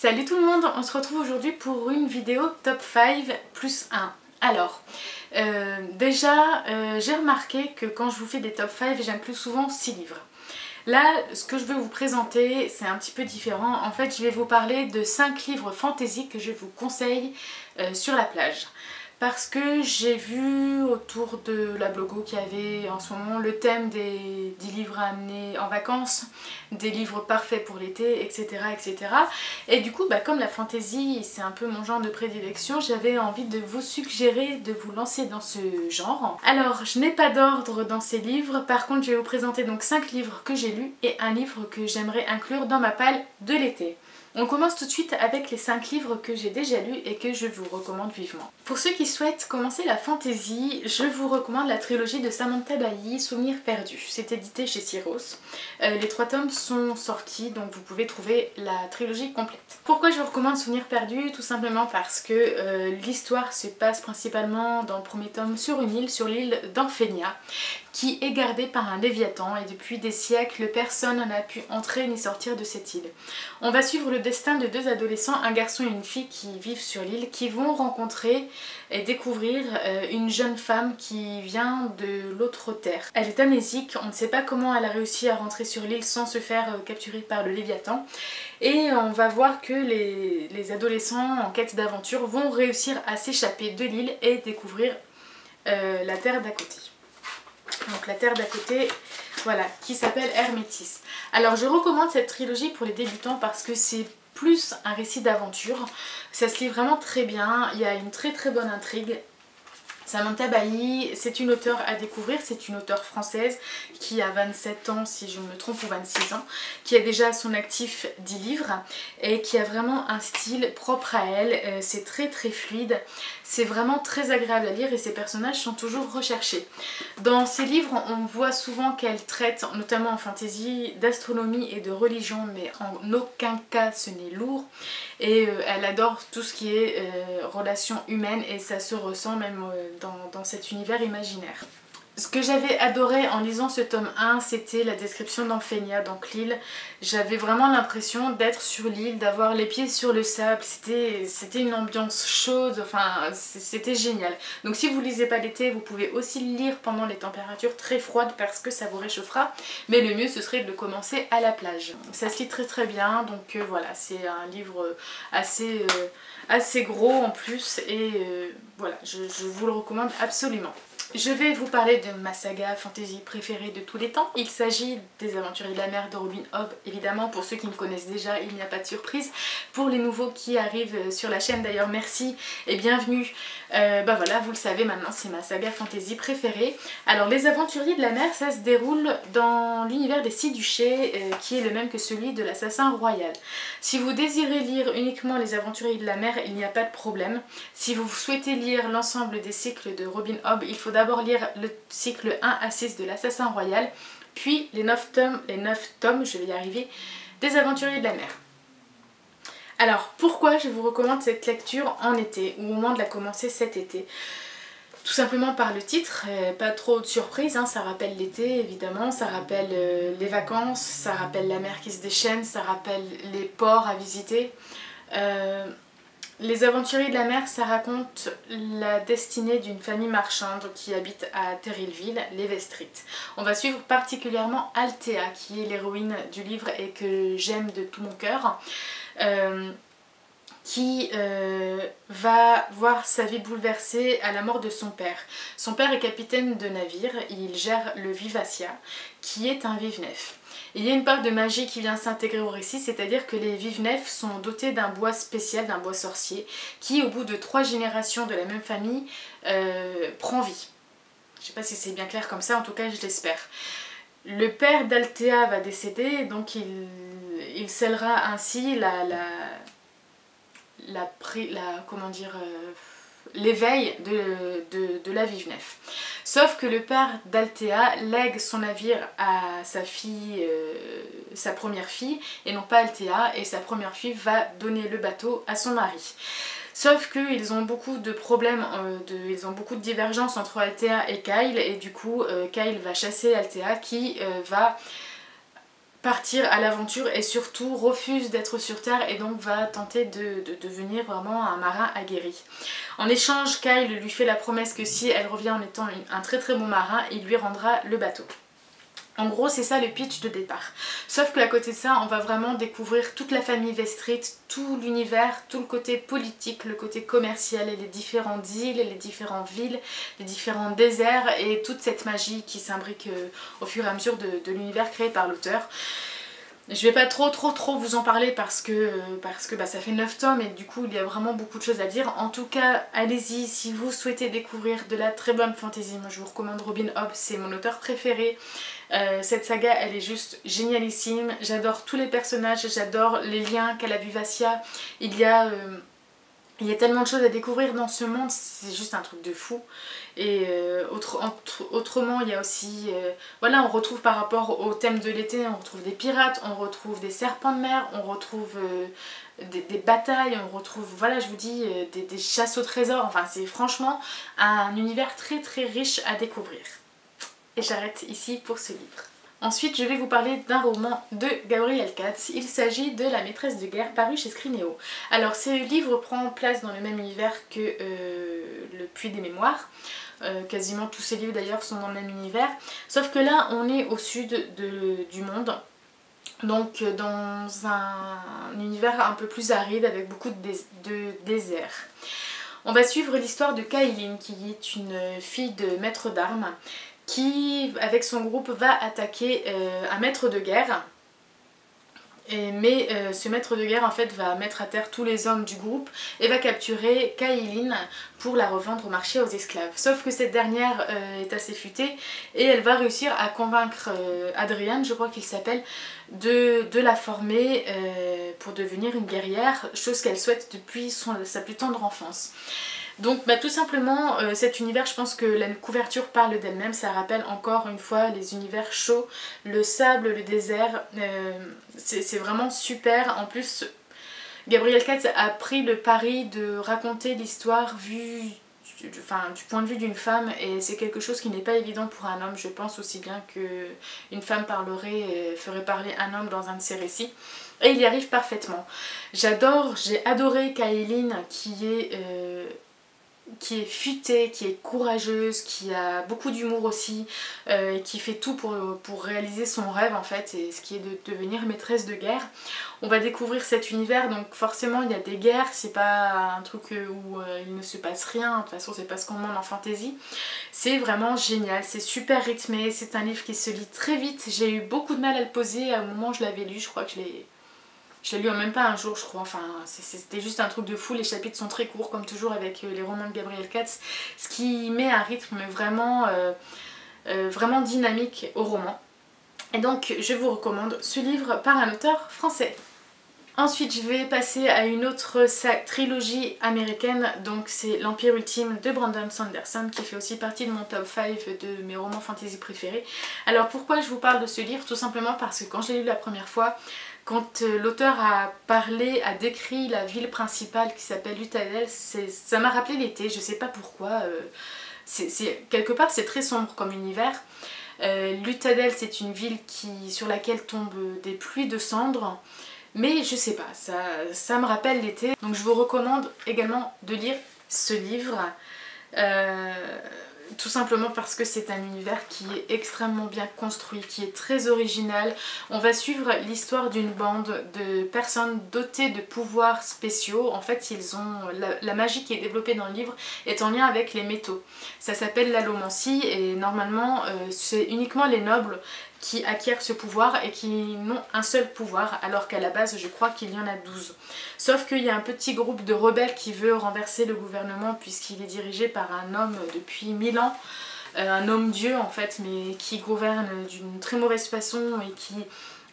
Salut tout le monde, on se retrouve aujourd'hui pour une vidéo top 5 plus 1. Alors, j'ai remarqué que quand je vous fais des top 5, j'inclus souvent 6 livres. Là, ce que je veux vous présenter, c'est un petit peu différent. En fait, je vais vous parler de 5 livres fantasy que je vous conseille sur la plage. Parce que j'ai vu autour de la blogo qu'il y avait en ce moment le thème des 10 livres à amener en vacances, des livres parfaits pour l'été, etc., etc. Et du coup, comme la fantasy c'est un peu mon genre de prédilection, j'avais envie de vous suggérer de vous lancer dans ce genre. Alors, je n'ai pas d'ordre dans ces livres, par contre je vais vous présenter donc 5 livres que j'ai lus et un livre que j'aimerais inclure dans ma palle de l'été. On commence tout de suite avec les 5 livres que j'ai déjà lus et que je vous recommande vivement. Pour ceux qui souhaitent commencer la fantasy, je vous recommande la trilogie de Samantha Bailly, Souvenirs perdus. C'est édité chez Syros. Les 3 tomes sont sortis, donc vous pouvez trouver la trilogie complète. Pourquoi je vous recommande Souvenirs perdus? Tout simplement parce que l'histoire se passe principalement dans le premier tome sur une île, sur l'île d'Amphenia, qui est gardée par un léviathan et depuis des siècles personne n'a pu entrer ni sortir de cette île. On va suivre le destin de 2 adolescents, un garçon et une fille qui vivent sur l'île, qui vont rencontrer et découvrir une jeune femme qui vient de l'autre terre. Elle est amnésique, on ne sait pas comment elle a réussi à rentrer sur l'île sans se faire capturer par le léviathan. Et on va voir que les adolescents en quête d'aventure vont réussir à s'échapper de l'île et découvrir la terre d'à côté. Donc la terre d'à côté, voilà, qui s'appelle Hermétis. Alors je recommande cette trilogie pour les débutants parce que c'est plus un récit d'aventure. Ça se lit vraiment très bien, il y a une très bonne intrigue. Samantha Bailly, c'est une auteure à découvrir, c'est une auteure française qui a 27 ans si je ne me trompe ou 26 ans, qui a déjà à son actif 10 livres et qui a vraiment un style propre à elle, c'est très fluide, c'est vraiment très agréable à lire et ses personnages sont toujours recherchés. Dans ses livres on voit souvent qu'elle traite, notamment en fantasy, d'astronomie et de religion, mais en aucun cas ce n'est lourd. Et elle adore tout ce qui est relations humaines et ça se ressent même dans cet univers imaginaire. Ce que j'avais adoré en lisant ce tome 1, c'était la description d'Amphenia, donc l'île. J'avais vraiment l'impression d'être sur l'île, d'avoir les pieds sur le sable, c'était une ambiance chaude, enfin c'était génial. Donc si vous ne lisez pas l'été, vous pouvez aussi le lire pendant les températures très froides parce que ça vous réchauffera, mais le mieux ce serait de le commencer à la plage. Ça se lit très bien, donc voilà, c'est un livre assez gros en plus et voilà, je vous le recommande absolument. Je vais vous parler de ma saga fantasy préférée de tous les temps. Il s'agit des Aventuriers de la mer de Robin Hobb, évidemment. Pour ceux qui me connaissent déjà, il n'y a pas de surprise. Pour les nouveaux qui arrivent sur la chaîne, d'ailleurs, merci et bienvenue. Voilà, vous le savez maintenant, c'est ma saga fantasy préférée. Alors, les Aventuriers de la mer, ça se déroule dans l'univers des 6 duchés, qui est le même que celui de l'Assassin Royal. Si vous désirez lire uniquement les Aventuriers de la mer, il n'y a pas de problème. Si vous souhaitez lire l'ensemble des cycles de Robin Hobb, il faut d'abord lire le cycle 1 à 6 de l'Assassin Royal, puis les 9 tomes, je vais y arriver, des Aventuriers de la mer. Alors pourquoi je vous recommande cette lecture en été, ou au moment de la commencer cet été? Tout simplement par le titre, pas trop de surprise, hein, ça rappelle l'été évidemment, ça rappelle les vacances, ça rappelle la mer qui se déchaîne, ça rappelle les ports à visiter. Les Aventuriers de la mer, ça raconte la destinée d'une famille marchande qui habite à Terrillville, les Vestrit. On va suivre particulièrement Althea, qui est l'héroïne du livre et que j'aime de tout mon cœur, qui va voir sa vie bouleversée à la mort de son père. Son père est capitaine de navire, il gère le Vivacia, qui est un vive-nef. Il y a une part de magie qui vient s'intégrer au récit, c'est-à-dire que les vive-nefs sont dotés d'un bois spécial, d'un bois sorcier, qui au bout de 3 générations de la même famille prend vie. Je ne sais pas si c'est bien clair comme ça, en tout cas je l'espère. Le père d'Althea va décéder, donc il scellera ainsi l'éveil de la vive-nef. Sauf que le père d'Althea lègue son navire à sa fille, sa première fille, et non pas Althea, et sa première fille va donner le bateau à son mari. Sauf qu'ils ont beaucoup de problèmes, ils ont beaucoup de divergences entre Althea et Kyle, et du coup Kyle va chasser Althea qui va partir à l'aventure et surtout refuse d'être sur Terre et donc va tenter de devenir vraiment un marin aguerri. En échange, Kyle lui fait la promesse que si elle revient en étant un très très bon marin, il lui rendra le bateau. En gros, c'est ça le pitch de départ. Sauf qu'à côté de ça, on va vraiment découvrir toute la famille Vestrit, tout l'univers, tout le côté politique, le côté commercial et les différentes îles, les différentes villes, les différents déserts et toute cette magie qui s'imbrique au fur et à mesure de l'univers créé par l'auteur. Je vais pas trop vous en parler parce que ça fait 9 tomes et du coup il y a vraiment beaucoup de choses à dire. En tout cas, allez-y si vous souhaitez découvrir de la très bonne fantasy. Moi je vous recommande Robin Hobb, c'est mon auteur préféré. Cette saga elle est juste génialissime. J'adore tous les personnages, j'adore les liens qu'a la Vivacia. Il y a tellement de choses à découvrir dans ce monde, c'est juste un truc de fou. Et autrement, il y a aussi... voilà, on retrouve par rapport au thème de l'été, on retrouve des pirates, on retrouve des serpents de mer, on retrouve des batailles, on retrouve, voilà, je vous dis, des chasses au trésor. Enfin, c'est franchement un univers très très riche à découvrir. Et j'arrête ici pour ce livre. Ensuite, je vais vous parler d'un roman de Gabriel Katz. Il s'agit de La maîtresse de guerre, paru chez Scrinéo. Alors, ce livre prend place dans le même univers que Le Puits des Mémoires. Quasiment tous ces livres d'ailleurs sont dans le même univers. Sauf que là, on est au sud du monde. Donc, dans un univers un peu plus aride avec beaucoup de désert. On va suivre l'histoire de Kailin, qui est une fille de maître d'armes, qui, avec son groupe, va attaquer un maître de guerre. Mais ce maître de guerre en fait va mettre à terre tous les hommes du groupe et va capturer Kailin pour la revendre au marché aux esclaves. Sauf que cette dernière est assez futée et elle va réussir à convaincre Adrian, je crois qu'il s'appelle, de la former pour devenir une guerrière, chose qu'elle souhaite depuis sa plus tendre enfance. Donc tout simplement cet univers, je pense que la couverture parle d'elle-même, ça rappelle encore une fois les univers chauds, le sable, le désert, c'est vraiment super. En plus Gabriel Katz a pris le pari de raconter l'histoire du point de vue d'une femme et c'est quelque chose qui n'est pas évident pour un homme. Je pense aussi bien qu'une femme ferait parler un homme dans un de ses récits. Et il y arrive parfaitement. J'ai adoré Kailin qui est futée, qui est courageuse, qui a beaucoup d'humour aussi, qui fait tout pour réaliser son rêve en fait, et ce qui est de devenir maîtresse de guerre. On va découvrir cet univers, donc forcément il y a des guerres, c'est pas un truc où il ne se passe rien, de toute façon c'est pas ce qu'on demande en fantasy. C'est vraiment génial, c'est super rythmé, c'est un livre qui se lit très vite, j'ai eu beaucoup de mal à le poser au moment où je l'avais lu, je crois que je l'ai lu en même pas un jour je crois, enfin c'était juste un truc de fou, les chapitres sont très courts comme toujours avec les romans de Gabriel Katz, ce qui met un rythme vraiment, vraiment dynamique au roman. Et donc je vous recommande ce livre par un auteur français. Ensuite je vais passer à une autre trilogie américaine, donc c'est L'Empire Ultime de Brandon Sanderson qui fait aussi partie de mon top 5 de mes romans fantasy préférés. Alors pourquoi je vous parle de ce livre? Tout simplement parce que quand je l'ai lu la première fois, quand l'auteur a décrit la ville principale qui s'appelle Luthadel, ça m'a rappelé l'été, je sais pas pourquoi, quelque part c'est très sombre comme univers. Luthadel c'est une ville sur laquelle tombent des pluies de cendres, mais je sais pas, ça me rappelle l'été. Donc je vous recommande également de lire ce livre. Tout simplement parce que c'est un univers qui est extrêmement bien construit, qui est très original. On va suivre l'histoire d'une bande de personnes dotées de pouvoirs spéciaux. En fait, la magie qui est développée dans le livre est en lien avec les métaux. Ça s'appelle l'allomancie et normalement c'est uniquement les nobles qui acquièrent ce pouvoir et qui n'ont un seul pouvoir, alors qu'à la base je crois qu'il y en a 12. Sauf qu'il y a un petit groupe de rebelles qui veut renverser le gouvernement puisqu'il est dirigé par un homme depuis 1000 ans, un homme dieu en fait, mais qui gouverne d'une très mauvaise façon et qui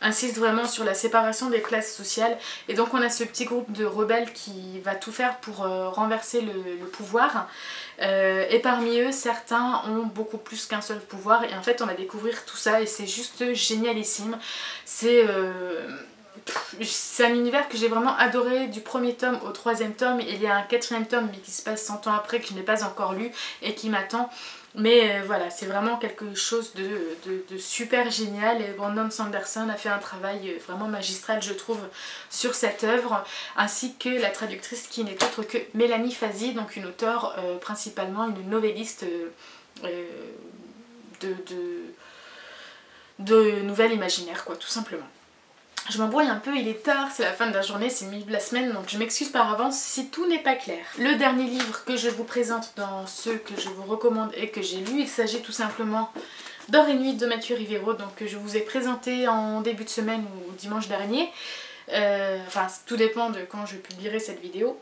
insiste vraiment sur la séparation des classes sociales. Et donc on a ce petit groupe de rebelles qui va tout faire pour renverser le pouvoir. Et parmi eux, certains ont beaucoup plus qu'un seul pouvoir. Et en fait on va découvrir tout ça et c'est juste génialissime. C'est un univers que j'ai vraiment adoré du premier tome au troisième tome. Il y a un quatrième tome mais qui se passe 100 ans après que je n'ai pas encore lu et qui m'attend. Mais voilà, c'est vraiment quelque chose de super génial et Brandon Sanderson a fait un travail vraiment magistral je trouve sur cette œuvre, ainsi que la traductrice qui n'est autre que Mélanie Fazi, donc une auteure principalement une novelliste de nouvelles imaginaires quoi, tout simplement. Je m'embrouille un peu, il est tard, c'est la fin de la journée, c'est le milieu de la semaine, donc je m'excuse par avance si tout n'est pas clair. Le dernier livre que je vous présente dans ceux que je vous recommande et que j'ai lu, il s'agit tout simplement d'Or et Nuit de Mathieu Rivero, donc que je vous ai présenté en début de semaine ou dimanche dernier. Enfin, tout dépend de quand je publierai cette vidéo.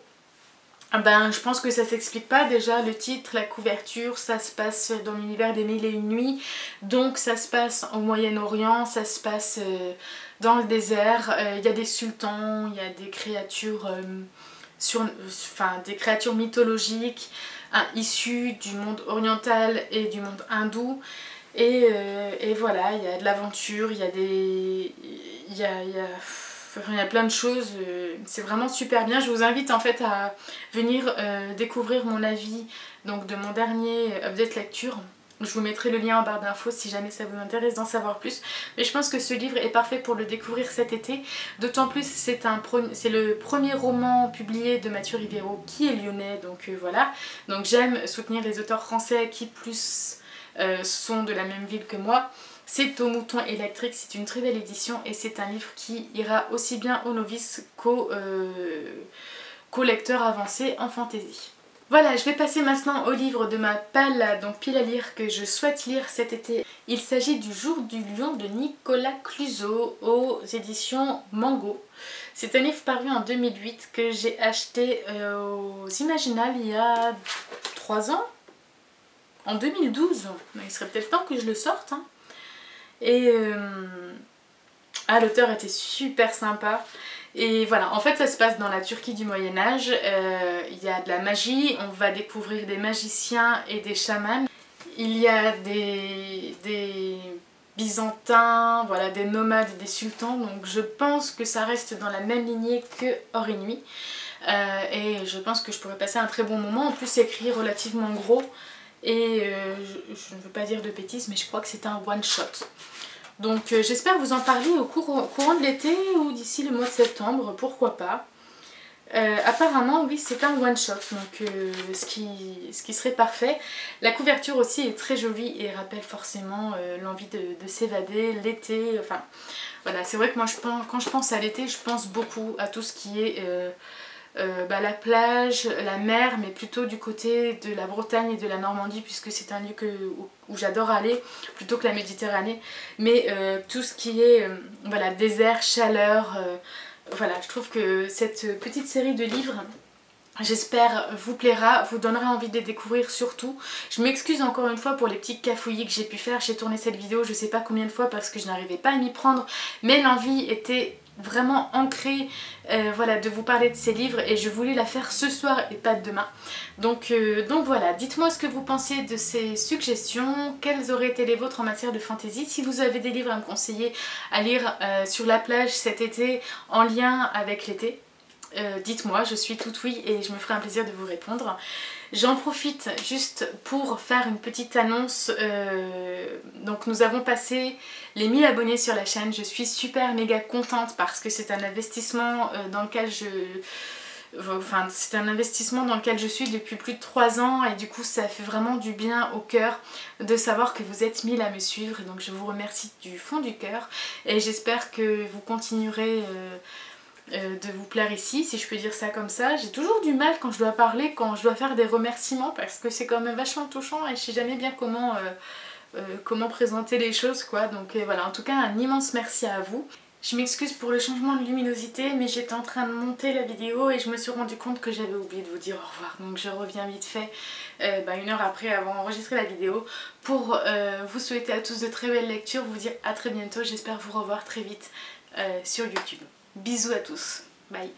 Ben, je pense que ça s'explique pas, déjà le titre, la couverture, ça se passe dans l'univers des Mille et une nuits, donc ça se passe au Moyen-Orient, ça se passe dans le désert, il y a des sultans, il y a des créatures, des créatures mythologiques issues du monde oriental et du monde hindou, et voilà, il y a de l'aventure, il y a des... il y a plein de choses, c'est vraiment super bien. Je vous invite en fait à venir découvrir mon avis donc de mon dernier update lecture. Je vous mettrai le lien en barre d'infos si jamais ça vous intéresse d'en savoir plus. Mais je pense que ce livre est parfait pour le découvrir cet été. D'autant plus c'est le premier roman publié de Mathieu Rivero qui est lyonnais, donc voilà. Donc j'aime soutenir les auteurs français qui plus sont de la même ville que moi. C'est Au Mouton Électrique, c'est une très belle édition et c'est un livre qui ira aussi bien aux novices qu'aux lecteurs avancés en fantaisie. Voilà, je vais passer maintenant au livre de ma pile à lire que je souhaite lire cet été. Il s'agit du Jour du Lion de Nicolas Clusot aux éditions Mango. C'est un livre paru en 2008 que j'ai acheté aux Imaginales il y a 3 ans, en 2012. Il serait peut-être temps que je le sorte, hein. Et l'auteur était super sympa. Et voilà, en fait ça se passe dans la Turquie du Moyen-Âge, il y a de la magie, on va découvrir des magiciens et des chamans. Il y a des byzantins, voilà, des nomades et des sultans, donc je pense que ça reste dans la même lignée que Or et Nuit. Et je pense que je pourrais passer un très bon moment, en plus c'est écrit relativement gros. Et je ne veux pas dire de bêtises, mais je crois que c'est un one shot. Donc j'espère vous en parler au courant de l'été ou d'ici le mois de septembre, pourquoi pas. Apparemment oui, c'est un one shot, donc ce qui serait parfait. La couverture aussi est très jolie et rappelle forcément l'envie de s'évader, l'été, enfin voilà. C'est vrai que moi quand je pense à l'été, je pense beaucoup à tout ce qui est la plage, la mer, mais plutôt du côté de la Bretagne et de la Normandie, puisque c'est un lieu où j'adore aller, plutôt que la Méditerranée. Mais tout ce qui est voilà, désert, chaleur, voilà, je trouve que cette petite série de livres, j'espère vous plaira, vous donnera envie de les découvrir surtout. Je m'excuse encore une fois pour les petits cafouillis que j'ai pu faire. J'ai tourné cette vidéo je sais pas combien de fois parce que je n'arrivais pas à m'y prendre, mais l'envie était vraiment ancrée voilà, de vous parler de ces livres et je voulais la faire ce soir et pas demain. Donc voilà, dites-moi ce que vous pensez de ces suggestions, quelles auraient été les vôtres en matière de fantasy. Si vous avez des livres à me conseiller à lire sur la plage cet été en lien avec l'été, dites-moi, je suis toute oui et je me ferai un plaisir de vous répondre. J'en profite juste pour faire une petite annonce. Donc nous avons passé les 1000 abonnés sur la chaîne. Je suis super méga contente parce que c'est un investissement dans lequel je suis depuis plus de 3 ans et du coup ça fait vraiment du bien au cœur de savoir que vous êtes 1000 à me suivre. Donc je vous remercie du fond du cœur et j'espère que vous continuerez de vous plaire ici, si je peux dire ça comme ça. J'ai toujours du mal quand je dois parler, quand je dois faire des remerciements parce que c'est quand même vachement touchant et je sais jamais bien comment présenter les choses quoi. Donc voilà, en tout cas un immense merci à vous. Je m'excuse pour le changement de luminosité mais j'étais en train de monter la vidéo et je me suis rendu compte que j'avais oublié de vous dire au revoir. Donc je reviens vite fait 1 heure après avoir enregistré la vidéo pour vous souhaiter à tous de très belles lectures, vous dire à très bientôt. J'espère vous revoir très vite sur YouTube. Bisous à tous, bye.